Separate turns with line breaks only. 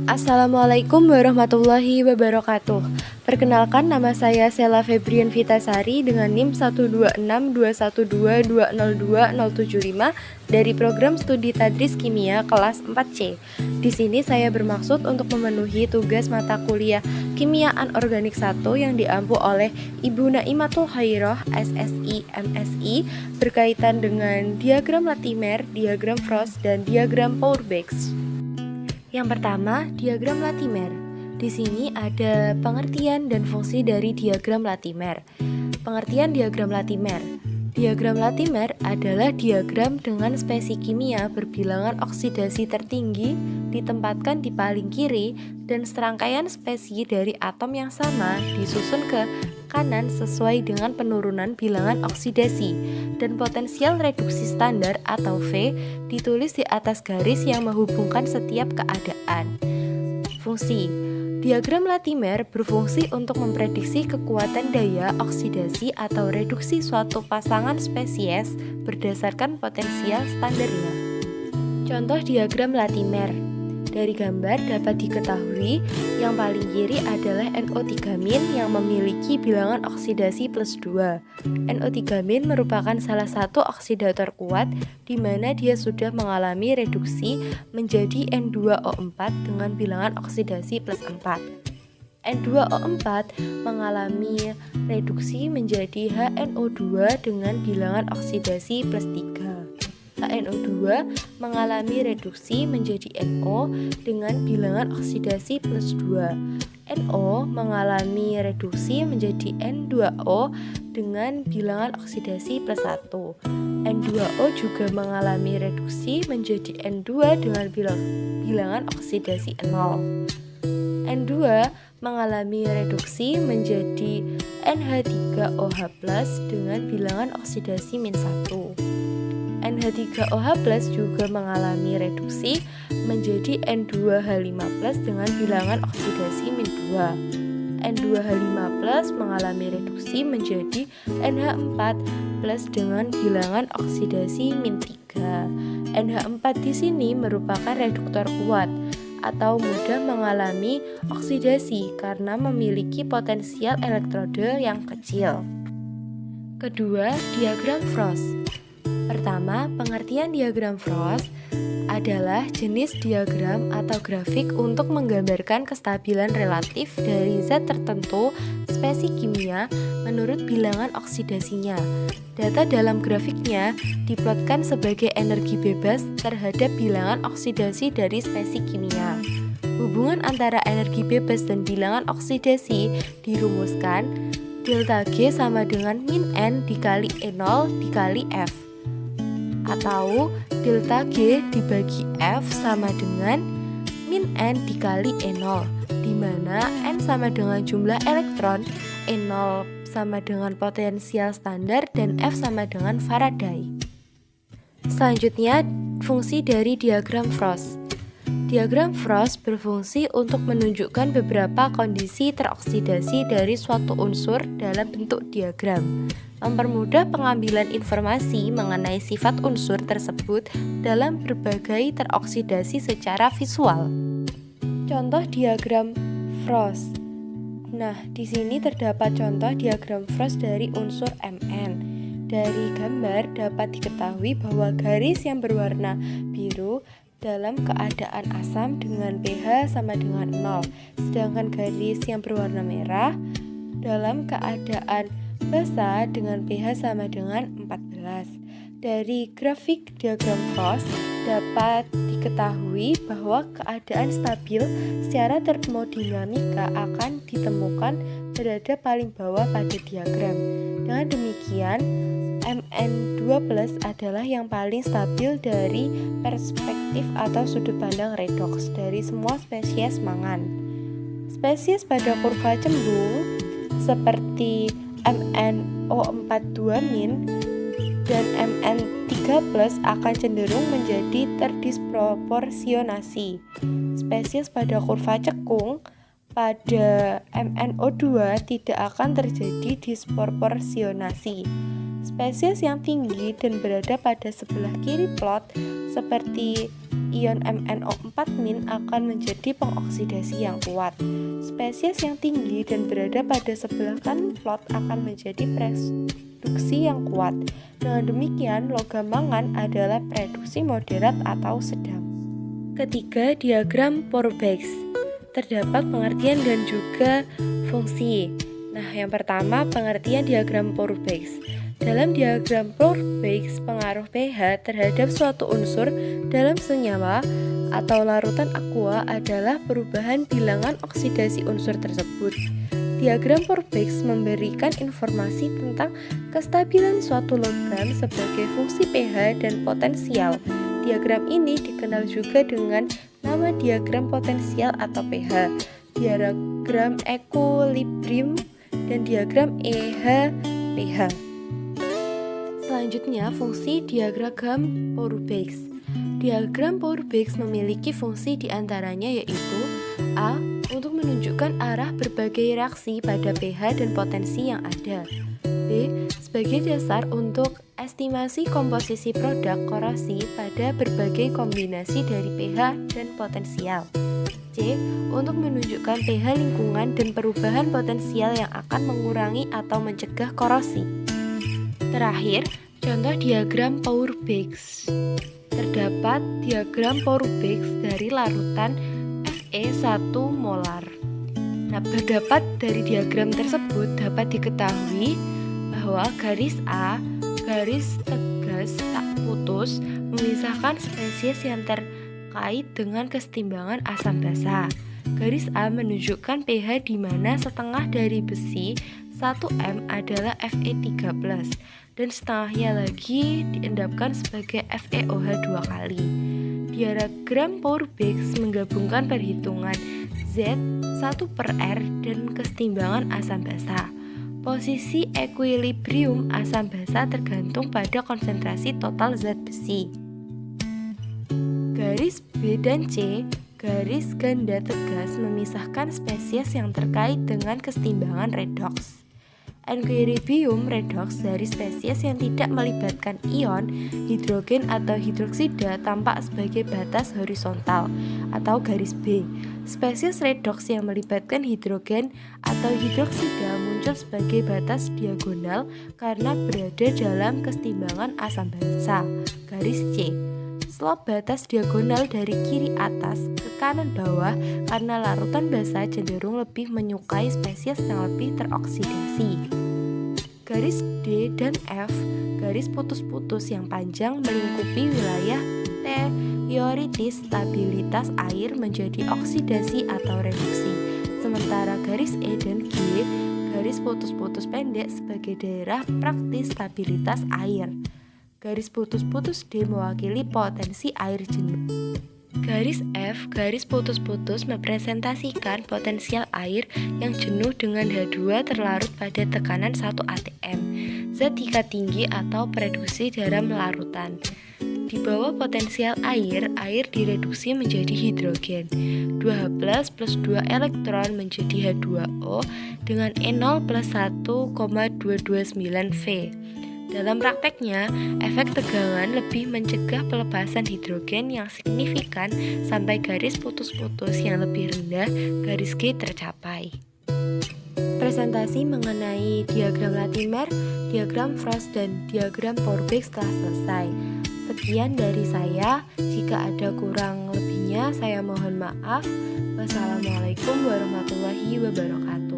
Assalamualaikum warahmatullahi wabarakatuh. Perkenalkan, nama saya Sela Febrian Vitasari dengan NIM 1262122020075 dari program studi Tadris Kimia kelas 4C. Di sini saya bermaksud untuk memenuhi tugas mata kuliah Kimia Anorganik 1 yang diampu oleh Ibu Naimatul Khairah, SSI, MSI, berkaitan dengan diagram Latimer, diagram Frost, dan diagram Pourbaix. Yang pertama, diagram Latimer. Di sini ada pengertian dan fungsi dari diagram Latimer. Pengertian diagram Latimer. Diagram Latimer adalah diagram dengan spesi kimia berbilangan oksidasi tertinggi ditempatkan di paling kiri dan serangkaian spesi dari atom yang sama disusun ke kanan sesuai dengan penurunan bilangan oksidasi, dan potensial reduksi standar atau V ditulis di atas garis yang menghubungkan setiap keadaan. Fungsi diagram Latimer berfungsi untuk memprediksi kekuatan daya oksidasi atau reduksi suatu pasangan spesies berdasarkan potensial standarnya. Contoh diagram Latimer. Dari gambar dapat diketahui yang paling kiri adalah NO3- yang memiliki bilangan oksidasi +2. NO3- merupakan salah satu oksidator kuat di mana dia sudah mengalami reduksi menjadi N2O4 dengan bilangan oksidasi +4. N2O4 mengalami reduksi menjadi HNO2 dengan bilangan oksidasi +3. HNO2 mengalami reduksi menjadi NO dengan bilangan oksidasi +2. NO mengalami reduksi menjadi N2O dengan bilangan oksidasi +1. N2O juga mengalami reduksi menjadi N2 dengan bilangan oksidasi 0. N2 mengalami reduksi menjadi NH3OH+ dengan bilangan oksidasi -1. NH3OH+ juga mengalami reduksi menjadi N2H5+ dengan bilangan oksidasi -2. N2H5+ mengalami reduksi menjadi NH4+ dengan bilangan oksidasi -3. NH4 di sini merupakan reduktor kuat atau mudah mengalami oksidasi karena memiliki potensial elektroda yang kecil. Kedua, diagram Frost. Pertama, pengertian diagram Frost adalah jenis diagram atau grafik untuk menggambarkan kestabilan relatif dari zat tertentu spesi kimia menurut bilangan oksidasinya. Data dalam grafiknya diplotkan sebagai energi bebas terhadap bilangan oksidasi dari spesi kimia. Hubungan antara energi bebas dan bilangan oksidasi dirumuskan delta G sama dengan min N dikali E0 dikali F, atau delta G dibagi F sama dengan min N dikali E0, di mana N sama dengan jumlah elektron, E0 sama dengan potensial standar, dan F sama dengan Faraday. Selanjutnya, fungsi dari diagram Frost. Diagram Frost berfungsi untuk menunjukkan beberapa kondisi teroksidasi dari suatu unsur dalam bentuk diagram, mempermudah pengambilan informasi mengenai sifat unsur tersebut dalam berbagai teroksidasi secara visual. Contoh diagram Frost. Nah, di sini terdapat contoh diagram Frost dari unsur Mn. Dari gambar dapat diketahui bahwa garis yang berwarna biru dalam keadaan asam dengan pH sama dengan 0, sedangkan garis yang berwarna merah dalam keadaan basa dengan pH sama dengan 14. Dari grafik diagram Frost dapat diketahui bahwa keadaan stabil secara termodinamika akan ditemukan berada paling bawah pada diagram. Dengan demikian, Mn2+ adalah yang paling stabil dari perspektif atau sudut pandang redoks dari semua spesies mangan. Spesies pada kurva cembung seperti MnO42- dan Mn3+ akan cenderung menjadi terdisproporsionasi. Spesies pada kurva cekung pada MnO2 tidak akan terjadi disproporsionasi. Spesies yang tinggi dan berada pada sebelah kiri plot seperti ion MnO4- akan menjadi pengoksidasi yang kuat. Spesies yang tinggi dan berada pada sebelah kanan plot akan menjadi reduksi yang kuat. Dengan demikian, logam mangan adalah reduksi moderat atau sedang. Ketiga, diagram Pourbaix. Terdapat pengertian dan juga fungsi. Nah, yang pertama, pengertian diagram Pourbaix. Dalam diagram Pourbaix, pengaruh pH terhadap suatu unsur dalam senyawa atau larutan aqua adalah perubahan bilangan oksidasi unsur tersebut. Diagram Pourbaix memberikan informasi tentang kestabilan suatu logam sebagai fungsi pH dan potensial. Diagram ini dikenal juga dengan nama diagram potensial atau pH, diagram equilibrium, dan diagram EH-pH. Selanjutnya, fungsi diagram Pourbaix. Diagram Pourbaix memiliki fungsi diantaranya yaitu A. Untuk menunjukkan arah berbagai reaksi pada pH dan potensi yang ada. B. Sebagai dasar untuk estimasi komposisi produk korasi pada berbagai kombinasi dari pH dan potensial. C. Untuk menunjukkan pH lingkungan dan perubahan potensial yang akan mengurangi atau mencegah korosi. Terakhir, contoh diagram Pourbaix. Terdapat diagram Pourbaix dari larutan Fe1 molar. Nah, berdapat dari diagram tersebut dapat diketahui bahwa garis A, garis tegas tak putus, memisahkan spesies yang terkait dengan kesetimbangan asam basa. Garis A menunjukkan pH di mana setengah dari besi 1M adalah Fe3+, dan setengahnya lagi diendapkan sebagai FeOH 2 kali. Diagram Pourbaix menggabungkan perhitungan Z1/R dan kesetimbangan asam basa. Posisi equilibrium asam basa tergantung pada konsentrasi total zat besi. Garis B dan C, garis ganda tegas memisahkan spesies yang terkait dengan kesetimbangan redoks. Equilibrium redoks dari spesies yang tidak melibatkan ion hidrogen atau hidroksida tampak sebagai batas horizontal atau garis B. Spesies redoks yang melibatkan hidrogen atau hidroksida muncul sebagai batas diagonal karena berada dalam kesetimbangan asam basa, garis C. Slope batas diagonal dari kiri atas ke kanan bawah karena larutan basa cenderung lebih menyukai spesies yang lebih teroksidasi. Garis D dan F, garis putus-putus yang panjang melingkupi wilayah teoritis stabilitas air menjadi oksidasi atau reduksi. Sementara garis E dan G, garis putus-putus pendek sebagai daerah praktis stabilitas air. Garis putus-putus D mewakili potensi air jenuh. Garis F, garis putus-putus merepresentasikan potensial air yang jenuh dengan H2 terlarut pada tekanan 1 atm, zat tingkat tinggi atau reduksi dalam larutan. Di bawah potensial air direduksi menjadi hidrogen. 2H+ plus 2 elektron menjadi H2O dengan E0 plus 1,229 V. Dalam prakteknya, efek tegangan lebih mencegah pelepasan hidrogen yang signifikan sampai garis putus-putus yang lebih rendah, garis G tercapai. Presentasi mengenai diagram Latimer, diagram Frost, dan diagram Pourbaix telah selesai. Sekian dari saya, jika ada kurang lebihnya saya mohon maaf. Wassalamualaikum warahmatullahi wabarakatuh.